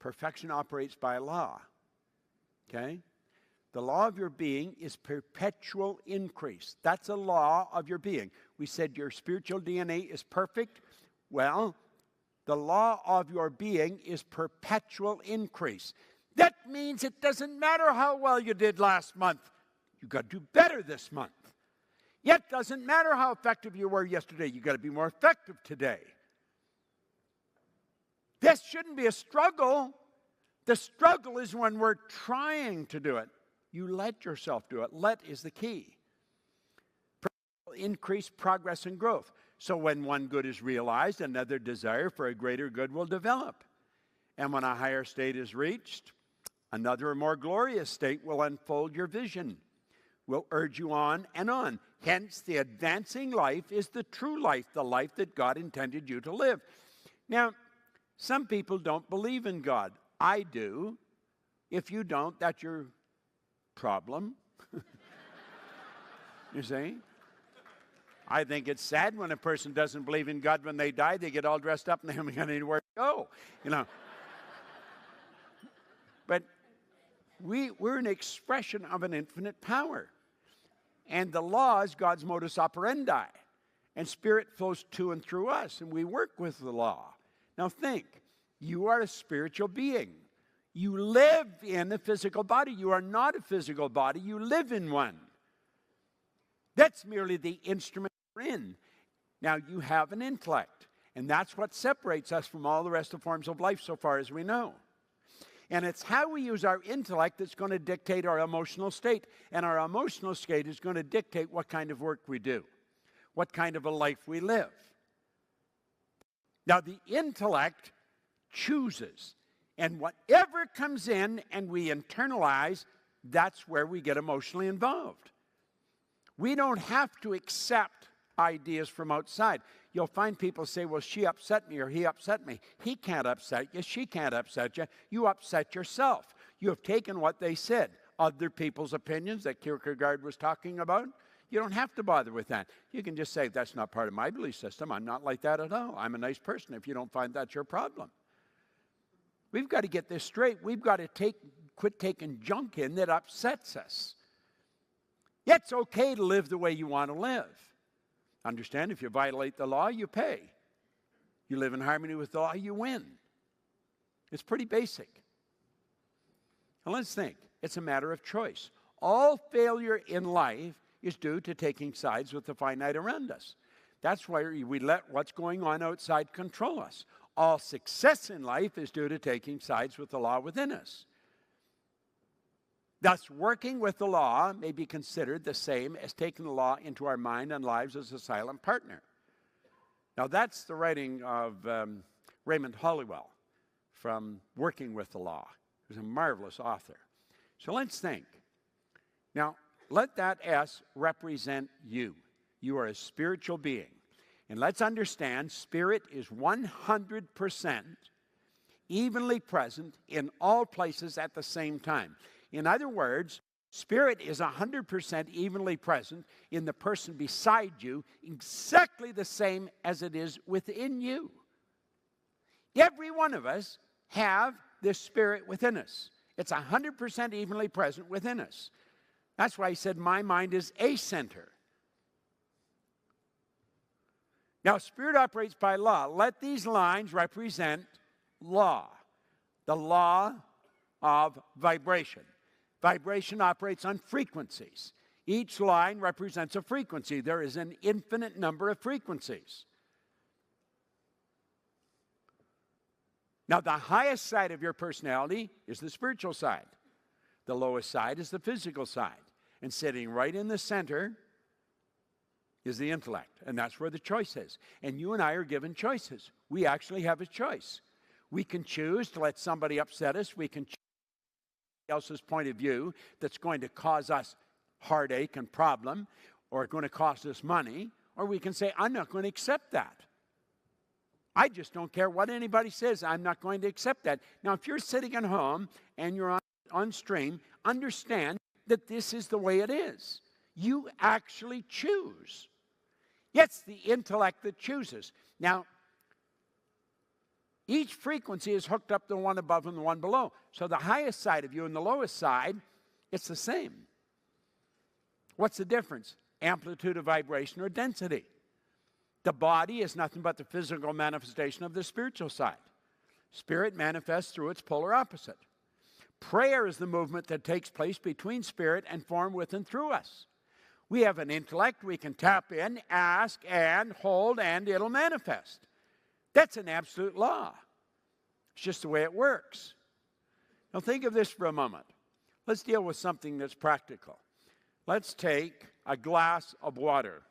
Perfection operates by law. Okay? The law of your being is perpetual increase. That's a law of your being. We said your spiritual DNA is perfect. Well, the law of your being is perpetual increase. That means it doesn't matter how well you did last month. You've got to do better this month. Yet doesn't matter how effective you were yesterday. You've got to be more effective today. This shouldn't be a struggle. The struggle is when we're trying to do it. You let yourself do it. Let is the key. Increase progress and growth. So when one good is realized, another desire for a greater good will develop. And when a higher state is reached, another more glorious state will unfold your vision, will urge you on and on. Hence, the advancing life is the true life, the life that God intended you to live. Now, some people don't believe in God. I do. If you don't, that's your problem. You see? I think it's sad when a person doesn't believe in God. When they die, they get all dressed up and they haven't got anywhere to go, you know. But we're an expression of an infinite power. And the law is God's modus operandi. And Spirit flows to and through us, and we work with the law. Now think, you are a spiritual being. You live in a physical body. You are not a physical body. You live in one. That's merely the instrument you're in. Now, you have an intellect, and that's what separates us from all the rest of forms of life so far as we know. And it's how we use our intellect that's going to dictate our emotional state. And our emotional state is going to dictate what kind of work we do, what kind of a life we live. Now, the intellect chooses. And whatever comes in and we internalize, that's where we get emotionally involved. We don't have to accept ideas from outside. You'll find people say, well, she upset me or he upset me. He can't upset you. She can't upset you. You upset yourself. You have taken what they said, other people's opinions that Kierkegaard was talking about. You don't have to bother with that. You can just say, that's not part of my belief system. I'm not like that at all. I'm a nice person. If you don't find that's your problem. We've got to get this straight. We've got to quit taking junk in that upsets us. Yeah, it's okay to live the way you want to live. Understand, if you violate the law, you pay. You live in harmony with the law, you win. It's pretty basic. Now let's think. It's a matter of choice. All failure in life is due to taking sides with the finite around us. That's why we let what's going on outside control us. All success in life is due to taking sides with the law within us. Thus, working with the law may be considered the same as taking the law into our mind and lives as a silent partner. Now, that's the writing of Raymond Hollywell from Working with the Law. He was a marvelous author. So let's think. Now, let that S represent you. You are a spiritual being. And let's understand, Spirit is 100% evenly present in all places at the same time. In other words, Spirit is 100% evenly present in the person beside you, exactly the same as it is within you. Every one of us have this Spirit within us. It's 100% evenly present within us. That's why he said, my mind is a center. Now, Spirit operates by law. Let these lines represent law, the law of vibration. Vibration operates on frequencies. Each line represents a frequency. There is an infinite number of frequencies. Now, the highest side of your personality is the spiritual side. The lowest side is the physical side. And sitting right in the center is the intellect. And that's where the choice is. And you and I are given choices. We actually have a choice. We can choose to let somebody upset us. We can choose else's point of view that's going to cause us heartache and problem or going to cost us money, or we can say, I'm not going to accept that. I just don't care what anybody says. I'm not going to accept that. Now, if you're sitting at home and you're on stream, understand that this is the way it is. You actually choose. It's the intellect that chooses. Now, Each frequency is hooked up to the one above and the one below. So the highest side of you and the lowest side, it's the same. What's the difference? Amplitude of vibration or density. The body is nothing but the physical manifestation of the spiritual side. Spirit manifests through its polar opposite. Prayer is the movement that takes place between spirit and form with and through us. We have an intellect, we can tap in, ask, and hold, and it'll manifest. That's an absolute law. It's just the way it works. Now think of this for a moment. Let's deal with something that's practical. Let's take a glass of water.